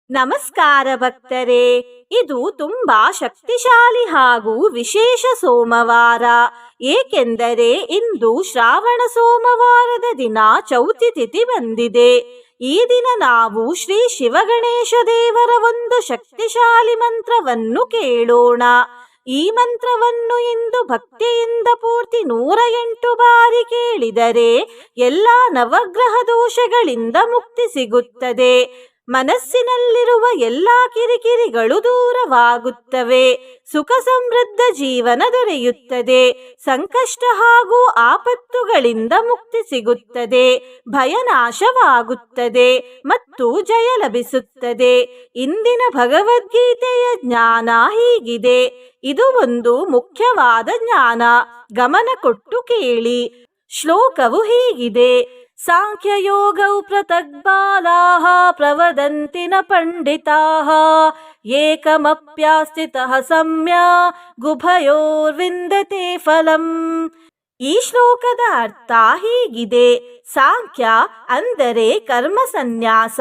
ನಮಸ್ಕಾರ ಭಕ್ತರೇ, ಇದು ತುಂಬಾ ಶಕ್ತಿಶಾಲಿ ಹಾಗೂ ವಿಶೇಷ ಸೋಮವಾರ. ಏಕೆಂದರೆ ಇಂದು ಶ್ರಾವಣ ಸೋಮವಾರದ ದಿನ ಚೌತಿ ತಿಥಿ ಬಂದಿದೆ. ಈ ದಿನ ನಾವು ಶ್ರೀ ಶಿವಗಣೇಶ ದೇವರ ಒಂದು ಶಕ್ತಿಶಾಲಿ ಮಂತ್ರವನ್ನು ಕೇಳೋಣ. ಈ ಮಂತ್ರವನ್ನು ಇಂದು ಭಕ್ತಿಯಿಂದ ಪೂರ್ತಿ 108 ಬಾರಿ ಕೇಳಿದರೆ ಎಲ್ಲ ನವಗ್ರಹ ದೋಷಗಳಿಂದ ಮುಕ್ತಿ ಸಿಗುತ್ತದೆ. ಮನಸ್ಸಿನಲ್ಲಿರುವ ಎಲ್ಲಾ ಕಿರಿಕಿರಿಗಳು ದೂರವಾಗುತ್ತವೆ. ಸುಖ ಸಮೃದ್ಧ ಜೀವನ ದೊರೆಯುತ್ತದೆ. ಸಂಕಷ್ಟ ಹಾಗೂ ಆಪತ್ತುಗಳಿಂದ ಮುಕ್ತಿ ಸಿಗುತ್ತದೆ. ಭಯ ನಾಶವಾಗುತ್ತದೆ ಮತ್ತು ಜಯ ಲಭಿಸುತ್ತದೆ. ಇಂದಿನ ಭಗವದ್ಗೀತೆಯ ಜ್ಞಾನ ಹೀಗಿದೆ. ಇದು ಒಂದು ಮುಖ್ಯವಾದ ಜ್ಞಾನ. ಗಮನ ಕೊಟ್ಟು ಕೇಳಿ. ಶ್ಲೋಕವು ಹೀಗಿದೆ: ಸಾಂಖ್ಯಯೋಗೌ ಪೃಥಗ್ಬಾಲಾಃ ಪ್ರವದಂತಿ ನ ಪಂಡಿತಾಃ ಏಕಮಪ್ಯಾಸ್ಥಿತಃ ಸಮ್ಯಕ್ ಉಭಯೋರ್ವಿಂದತೆ ಫಲಂ. ಈ ಶ್ಲೋಕದ ಅರ್ಥ ಹೀಗಿದೆ: ಸಾಂಖ್ಯ ಅಂದರೆ ಕರ್ಮ ಸನ್ಯಾಸ,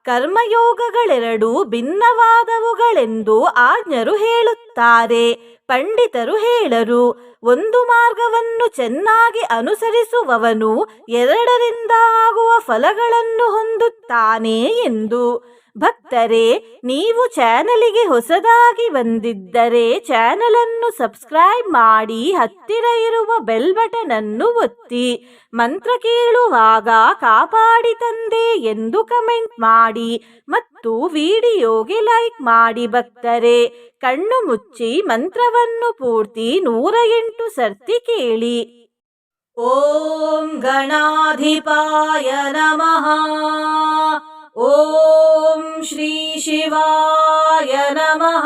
ಕರ್ಮಯೋಗಗಳೆರಡೂ ಭಿನ್ನವಾದವುಗಳೆಂದು ಆಜ್ಞರು ಹೇಳುತ್ತಾರೆ. ಪಂಡಿತರು ಹೇಳರು, ಒಂದು ಮಾರ್ಗವನ್ನು ಚೆನ್ನಾಗಿ ಅನುಸರಿಸುವವನು ಎರಡರಿಂದ ಆಗುವ ಫಲಗಳನ್ನು ಹೊಂದುತ್ತಾನೆ ಎಂದು. ಭಕ್ತರೇ, ನೀವು ಚಾನಲಿಗೆ ಹೊಸದಾಗಿ ಬಂದಿದ್ದರೆ ಚಾನಲನ್ನು ಸಬ್ಸ್ಕ್ರೈಬ್ ಮಾಡಿ, ಹತ್ತಿರ ಇರುವ ಬೆಲ್ ಬಟನ್ ಅನ್ನು ಒತ್ತಿ. ಮಂತ್ರ ಕೇಳುವಾಗ ಕಾಪಾಡಿ ತಂದೆ ಎಂದು ಕಮೆಂಟ್ ಮಾಡಿ ಮತ್ತು ವಿಡಿಯೋಗೆ ಲೈಕ್ ಮಾಡಿ. ಭಕ್ತರೇ, ಕಣ್ಣು ಮುಚ್ಚಿ ಮಂತ್ರವನ್ನು ಪೂರ್ತಿ 108 ಸರ್ತಿ ಕೇಳಿ. ಓಂ ಗಣಾಧಿಪಾಯ ನಮಃ. ಓಂ ಶ್ರೀ ಶಿವಾಯ ನಮಃ.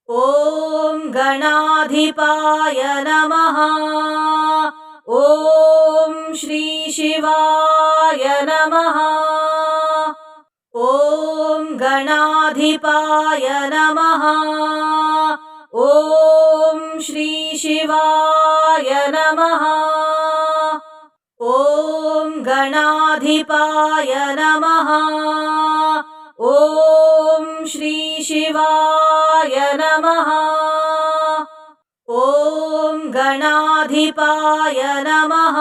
ಓಂ ಗಣಾಧಿಪಾಯ ನಮಃ. ಓಂ ಶ್ರೀ ಶಿವಾಯ ನಮಃ. ಓಂ ಗಣಾಧಿಪಾಯ ನಮಃ. ಓಂ ಶ್ರೀ ಶಿವಾಯ ನಮಃ. ಓಂ ಗಣಾಧಿಪಾಯ ನಮಃ. ಓಂ ಶ್ರೀ ಶಿವಾಯ ನಮಃ. ಓಂ ಗಣಾಧಿಪಾಯ ನಮಃ.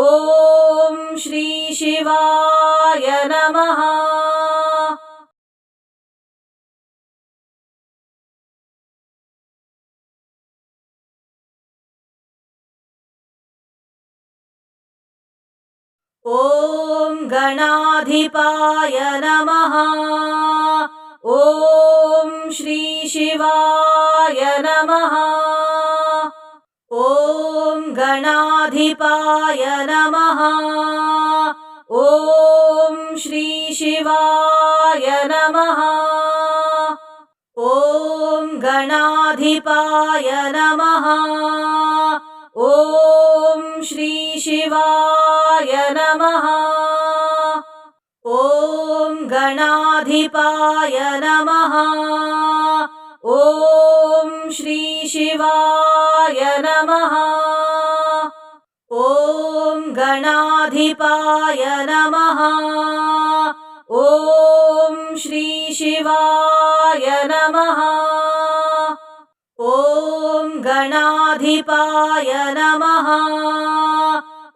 ಓಂ ಶ್ರೀ ಶಿವಾಯ ನಮಃ. ಓಂ ಗಣಾಧಿಪಾಯ ನಮಃ. ಓಂ ಶ್ರೀ ಶಿವಾಯ ನಮಃ. ಓಂ ಗಣಾಧಿಪಾಯ ನಮಃ. ಓಂ ಶ್ರೀ ಶಿವಾಯ ನಮಃ. ಓಂ ಗಣಾಧಿಪಾಯ ನಮಃ. ಓಂ ಶ್ರೀ ಶಿವಾಯ ನಮಃ. ಓಂ ಗಣಾಧಿಪಾಯ ನಮಃ. ಓಂ ಶ್ರೀ ಶಿವಾಯ ನಮಃ. ಓಂ ಗಣಾಧಿಪಾಯ ನಮಃ. ಓಂ ಶ್ರೀ ಶಿವಾಯ ನಮಃ. ಓಂ ಗಣಾಧಿಪಾಯ ನಮಃ.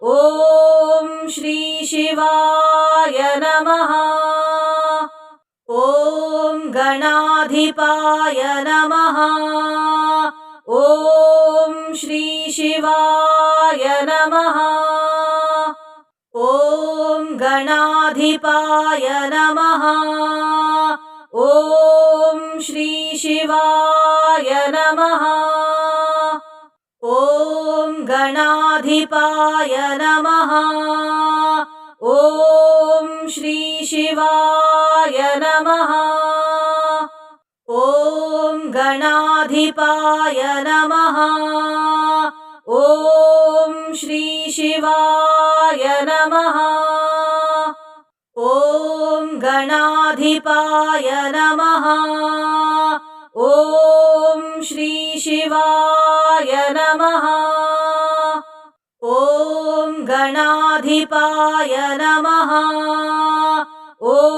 ಓಂ ಶ್ರೀ ಶಿವಾಯ ನಮಃ. ಓಂ ಗಣಾಧಿಪಾಯ ನಮಃ. ಓಂ ಶ್ರೀ ಶಿವಾಯ ನಮಃ. ಓಂ ಗಣಾಧಿಪಾಯ ನಮಃ. ಓಂ ಶ್ರೀ ಶಿವಾಯ ನಮಃ. ಓಂ ಗಣಾಧಿಪಾಯ ನಮಃ. ಓಂ ಶ್ರೀ ಶಿವಾಯ ನಮಃ. ಓಂ ಗಣಾಧಿಪಾಯ ನಮಃ. ಓಂ ಶ್ರೀ ಶಿವಾಯ ನಮಃ. ಓಂ ಗಣಾಧಿಪಾಯ ನಮಃ. ಓಂ ಶ್ರೀ ಶಿವಾಯ ನಮಃ. ಓಂ ಗಣಾಧಿಪಾಯ ನಮಃ. ಓಂ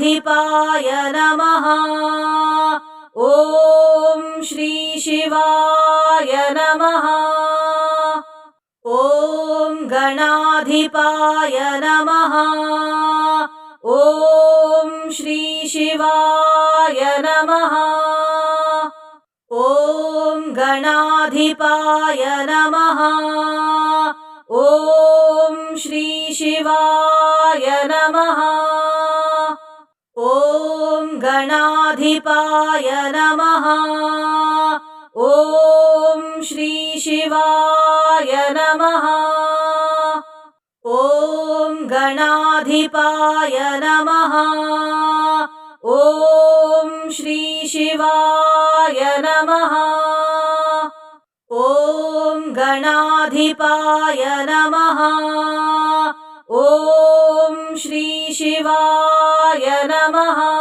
गणाधिपाय नमः। ॐ श्री शिवाय नमः। ॐ गणाधिपाय नमः। ॐ श्री शिवाय नमः। ॐ गणाधिपाय नमः। ॐ श्री शिवाय नमः। ॐ गणाधिपाय नमः। ॐ श्री शिवाय नमः। ॐ गणाधिपाय नमः। ॐ श्री शिवाय नमः। ॐ गणाधिपाय नमः। ॐ श्री शिवाय नमः।